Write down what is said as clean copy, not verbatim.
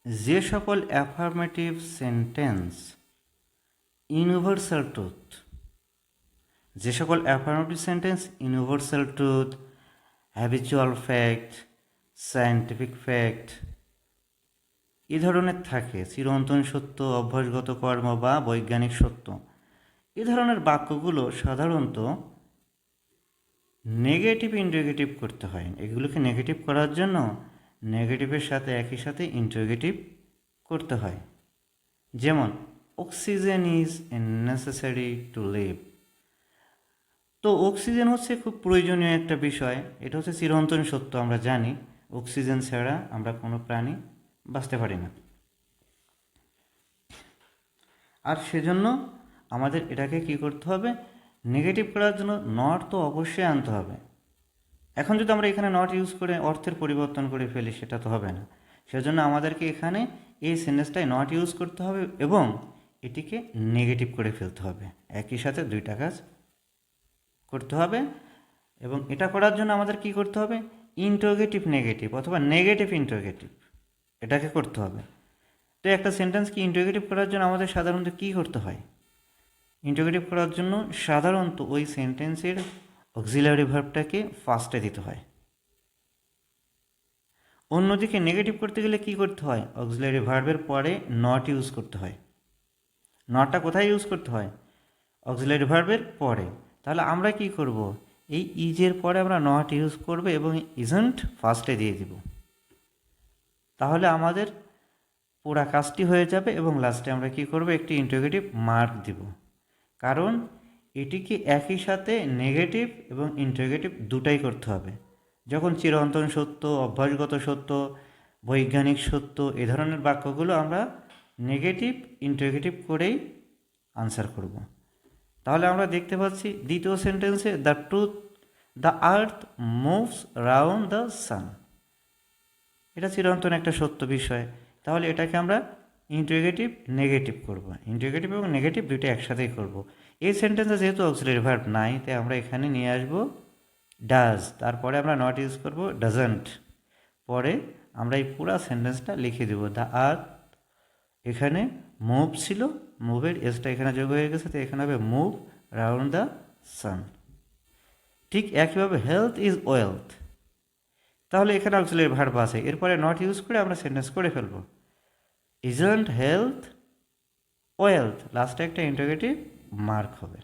যে সকল affirmative sentence universal truth, যে সকল affirmative sentence universal truth, habitual fact, scientific fact এই ধরনের থাকে, চিরন্তন সত্য, অভ্যাসগত কর্ম বা বৈজ্ঞানিক সত্য, এ ধরনের বাক্যগুলো সাধারণত নেগেটিভ ইন্টারোগেটিভ করতে হয়। এগুলোকে নেগেটিভ করার জন্য নেগেটিভের সাথে একই সাথে ইন্টারোগেটিভ করতে হয়। যেমন oxygen is necessary to live. তো অক্সিজেন হচ্ছে খুব প্রয়োজনীয় একটা বিষয়, এটা হচ্ছে চিরন্তন সত্য, আমরা জানি অক্সিজেন ছাড়া আমরা কোনো প্রাণী বাঁচতে পারি না। আর সেজন্য আমাদের এটাকে কি করতে হবে, নেগেটিভ করার জন্য নট তো অবশ্যই আনতে হবে। এখন যদি আমরা এখানে নট ইউজ করে অর্থের পরিবর্তন করে ফেলি সেটা তো হবে না। সেজন্য আমাদেরকে এখানে এই সেন্টেন্সটাই নট ইউজ করতে হবে এবং এটিকে নেগেটিভ করে ফেলতে হবে, একই সাথে দুইটা কাজ করতে হবে। এবং এটা করার জন্য আমাদের কি করতে হবে, ইন্টারোগেটিভ নেগেটিভ অথবা নেগেটিভ ইন্টারোগেটিভ এটাকে করতে হবে। তো একটা সেন্টেন্সকে ইন্টারোগেটিভ করার জন্য আমাদের সাধারণত কী করতে হয়, ইন্টারোগেটিভ করার জন্য সাধারণত ওই সেন্টেন্সের অক্সিলারি ভার্বটাকে ফার্স্টে দিতে হয়। অন্যদিকে নেগেটিভ করতে গেলে কি করতে হয়, অক্সিলারি ভার্বের পরে নট ইউজ করতে হয়। নটটা কোথায় ইউজ করতে হয়, অক্সিলারি ভার্বের পরে। তাহলে আমরা কি করব, এই ইজের পরে আমরা নট ইউজ করব এবং ইজন্ট ফার্স্টে দিয়ে দিব। তাহলে আমাদের পুরা কাজটি হয়ে যাবে এবং লাস্টে আমরা কি করব, একটি ইন্টারোগেটিভ মার্ক দিব। কারণ এটিকে একই সাথে নেগেটিভ এবং ইন্টারোগেটিভ দুটাই করতে হবে। যখন চিরন্তন সত্য, অভ্যাসগত সত্য, বৈজ্ঞানিক সত্য এ ধরনের বাক্যগুলো আমরা নেগেটিভ ইন্টারোগেটিভ করেই আনসার করব। তাহলে আমরা দেখতে পাচ্ছি দ্বিতীয় সেন্টেন্সে the earth moves round the sun, এটা চিরন্তন একটা সত্য বিষয়। তাহলে এটাকে আমরা ইন্টারোগেটিভ নেগেটিভ করব, ইন্টারোগেটিভ এবং নেগেটিভ দুইটা একসাথেই করব। এই সেন্টেন্সে যেহেতু অক্সিলারি ভার্ব নাই, তাই আমরা এখানে নিয়ে আসব ডাজ, তারপরে আমরা নট ইউজ করব ডাজন্ট, পরে আমরা এই পুরো সেন্টেন্সটা লিখে দেব। দ্য আর্থ, এখানে মুভ ছিল, মুভের এসটা এখানে যোগ হয়ে গেছে, তো এখানে হবে মুভ রাউন্ড দ্য সান। ঠিক একইভাবে হেলথ ইজ ওয়েলথ, তাহলে এখানে অক্সিলারি ভার্ব আছে, এরপরে নট ইউজ করে আমরা সেন্টেন্স করে ফেলব। ইজন্ট হেলথ ওয়েলথ, লাস্টে একটা ইন্টারোগেটিভ মার্ক হবে।